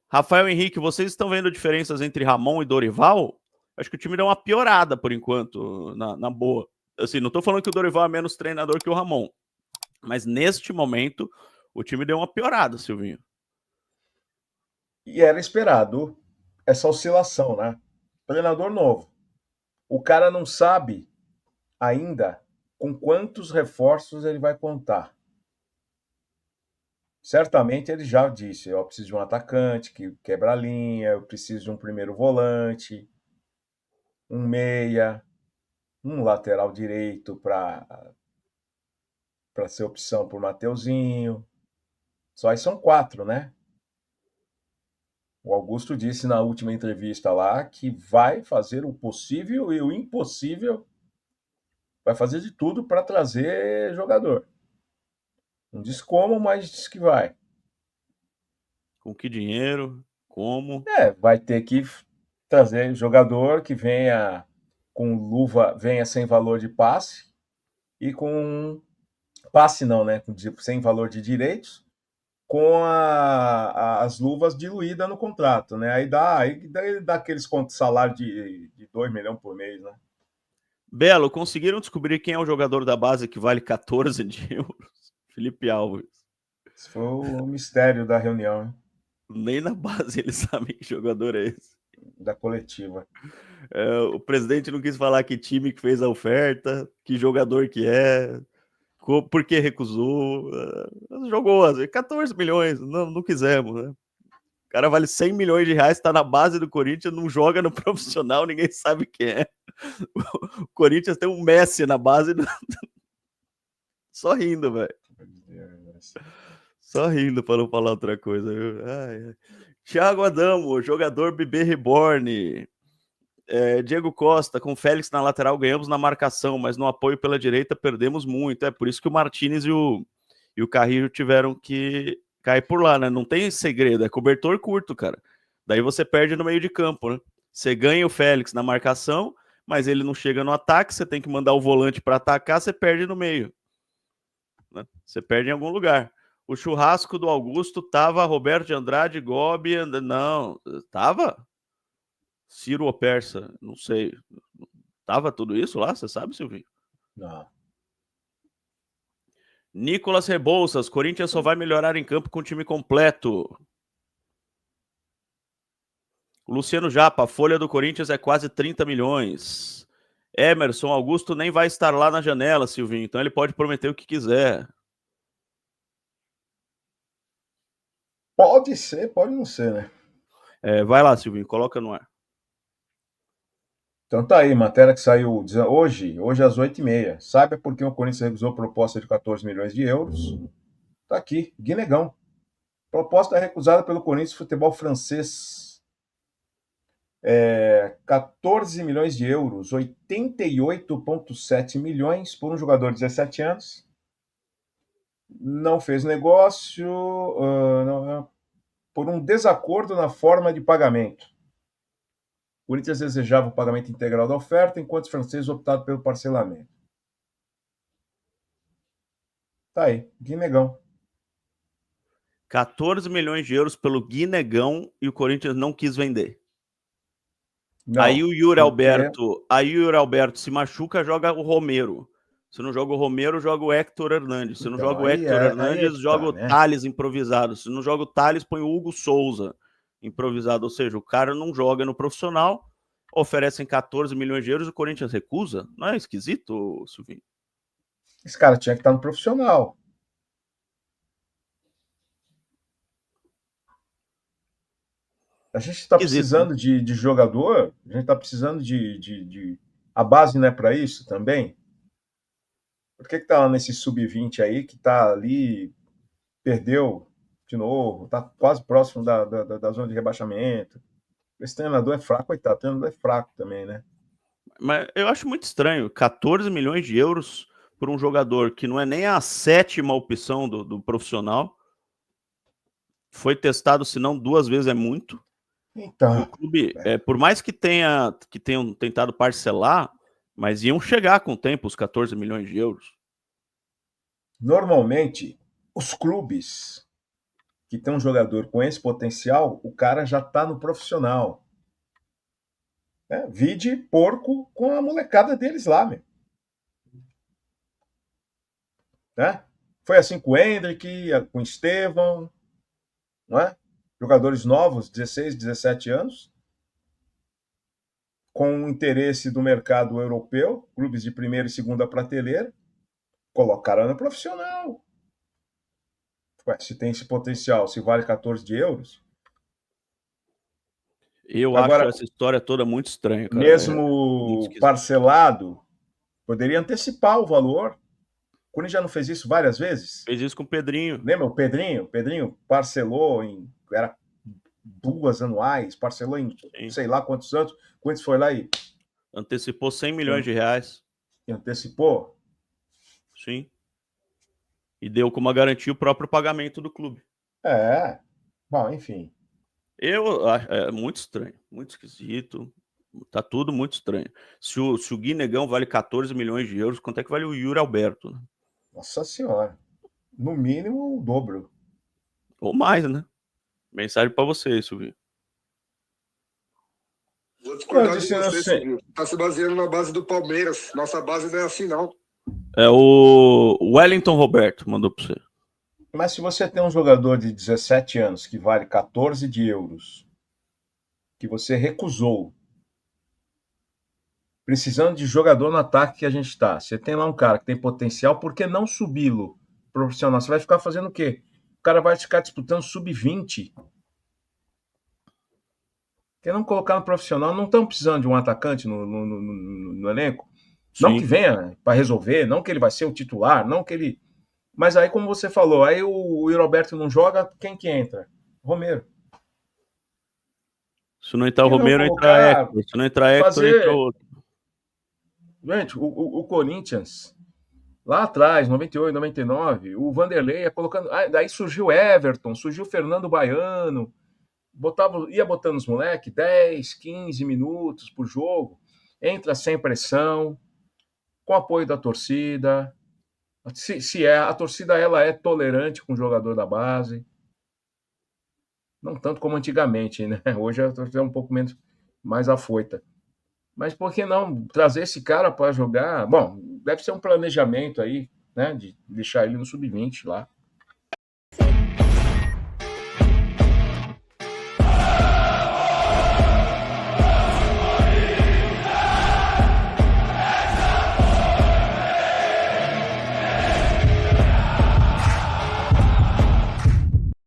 Rafael Henrique, vocês estão vendo diferenças entre Ramon e Dorival? Acho que o time deu uma piorada por enquanto, na boa. Assim, não tô falando que o Dorival é menos treinador que o Ramon, mas neste momento o time deu uma piorada, Silvinho. E era esperado essa oscilação, né? Treinador novo. O cara não sabe ainda com quantos reforços ele vai contar. Certamente ele já disse: eu preciso de um atacante que quebra a linha, eu preciso de um primeiro volante, um meia, um lateral direito para ser opção por Mateuzinho. Só aí são 4, né? O Augusto disse na última entrevista lá que vai fazer o possível e o impossível, vai fazer de tudo para trazer jogador. Não diz como, mas diz que vai. Com que dinheiro? Como? Vai ter que trazer jogador que venha com luva, venha sem valor de passe e com passe não, né? Sem valor de direitos, com as luvas diluídas no contrato, né? Aí dá aqueles salário de 2 milhões por mês, né? Belo, conseguiram descobrir quem é o jogador da base que vale 14 de euros? Felipe Alves. Esse foi o mistério da reunião, hein? Nem na base eles sabem que jogador é esse. Da coletiva. O presidente não quis falar que time que fez a oferta, que jogador que é, por que recusou. Jogou 14 milhões, não quisemos, né? O cara vale 100 milhões de reais, tá na base do Corinthians, não joga no profissional, ninguém sabe quem é. O Corinthians tem um Messi na base, só rindo, velho. Só rindo para não falar outra coisa. Ai. Thiago Adamo, jogador Bebê Reborn. Diego Costa, com Félix na lateral, ganhamos na marcação, mas no apoio pela direita perdemos muito. É por isso que o Martinez e o Carrillo tiveram que cair por lá, né? Não tem segredo, é cobertor curto, cara. Daí você perde no meio de campo, né? Você ganha o Félix na marcação, mas ele não chega no ataque, você tem que mandar o volante para atacar, você perde no meio. Né? Você perde em algum lugar. O churrasco do Augusto tava Roberto de Andrade, Gobi, não, tava? Ciro ou Persa, não sei. Tava tudo isso lá, você sabe, Silvinho? Não. Nicolas Rebouças, Corinthians só vai melhorar em campo com o time completo. Luciano Japa, a folha do Corinthians é quase 30 milhões. Emerson Augusto nem vai estar lá na janela, Silvinho, então ele pode prometer o que quiser. Pode ser, pode não ser, né? Vai lá, Silvinho, coloca no ar. Então tá aí, matéria que saiu hoje às 8h30. Saiba por que o Corinthians recusou proposta de 14 milhões de euros. Tá aqui, Guinegão. Proposta recusada pelo Corinthians Futebol Francês. 14 milhões de euros, 88,7 milhões por um jogador de 17 anos. Não fez negócio por um desacordo na forma de pagamento. O Corinthians desejava o pagamento integral da oferta, enquanto os franceses optaram pelo parcelamento. Tá aí, Guinegão. 14 milhões de euros pelo Guinegão e o Corinthians não quis vender. Não, porque Aí o Yuri Alberto se machuca, joga o Romero. Se não joga o Romero, joga o Hector Hernandes. Se não então joga o aí Hector aí é Hernandes, que joga tá, o né? Thales improvisado. Se não joga o Thales, põe o Hugo Souza improvisado. Ou seja, o cara não joga no profissional, oferecem 14 milhões de euros, o Corinthians recusa? Não é esquisito, Silvinho? Esse cara tinha que estar no profissional. A gente está Esquisito, né? precisando de jogador, a gente está precisando de. A base não é para isso também? Por que tá lá nesse sub-20 aí que tá ali, perdeu de novo, tá quase próximo da zona de rebaixamento? Esse treinador é fraco, coitado, o treinador é fraco também, né? Mas eu acho muito estranho. 14 milhões de euros por um jogador que não é nem a sétima opção do profissional. Foi testado, se não 2 vezes é muito. E o Então, clube, por mais que tenham tentado parcelar, mas iam chegar com o tempo os 14 milhões de euros. normalmente, os clubes que tem um jogador com esse potencial, o cara já está no profissional. Vide Porco com a molecada deles lá, meu. Né? Foi assim com o Hendrick, com o Estevão, não é? Jogadores novos, 16, 17 anos, com interesse do mercado europeu, clubes de primeira e segunda prateleira, colocaram no profissional. Ué, se tem esse potencial, se vale 14 de euros. Eu acho Agora, essa história toda muito estranha, cara. mesmo parcelado, poderia antecipar o valor. O Corinthians já não fez isso várias vezes? Fez isso com o Pedrinho. Lembra o Pedrinho? O Pedrinho parcelou em... Era 2 anuais, parcelou em Sim. sei lá quantos anos. Quantos foi lá e... Antecipou 100 milhões de reais. E antecipou? Sim. E deu como garantia o próprio pagamento do clube. Bom, enfim. Eu acho muito estranho, muito esquisito. Tá tudo muito estranho. Se o Gui Negão vale 14 milhões de euros, quanto é que vale o Yuri Alberto? Né? Nossa senhora. No mínimo o dobro. Ou mais, né? Mensagem para você, Silvio. Vou discordar de você, Silvio. Tá se baseando na base do Palmeiras. Nossa base não é assim, não. É o Wellington Roberto, mandou para você. Mas se você tem um jogador de 17 anos que vale 14 de euros, que você recusou, precisando de jogador no ataque que a gente está, você tem lá um cara que tem potencial, por que não subi-lo profissional? Você vai ficar fazendo o quê? O cara vai ficar disputando sub-20. Por que não colocar no profissional? Não estão precisando de um atacante no elenco? Sim. Não que venha para resolver, não que ele vai ser o titular, não que ele... Mas aí, como você falou, aí o Roberto não joga, quem que entra? Romero. Se não entrar o Romero, entra Hector. Se não entrar Hector, entra outro. Gente, o Corinthians, lá atrás, 98, 99, o Vanderlei ia colocando... Daí surgiu Everton, surgiu Fernando Baiano, ia botando os moleques 10, 15 minutos por jogo, entra sem pressão, com apoio da torcida... a torcida ela é tolerante com o jogador da base, não tanto como antigamente, né? Hoje a torcida é um pouco mais afoita. Mas por que não trazer esse cara para jogar? Bom, deve ser um planejamento aí, né? De deixar ele no sub-20 lá.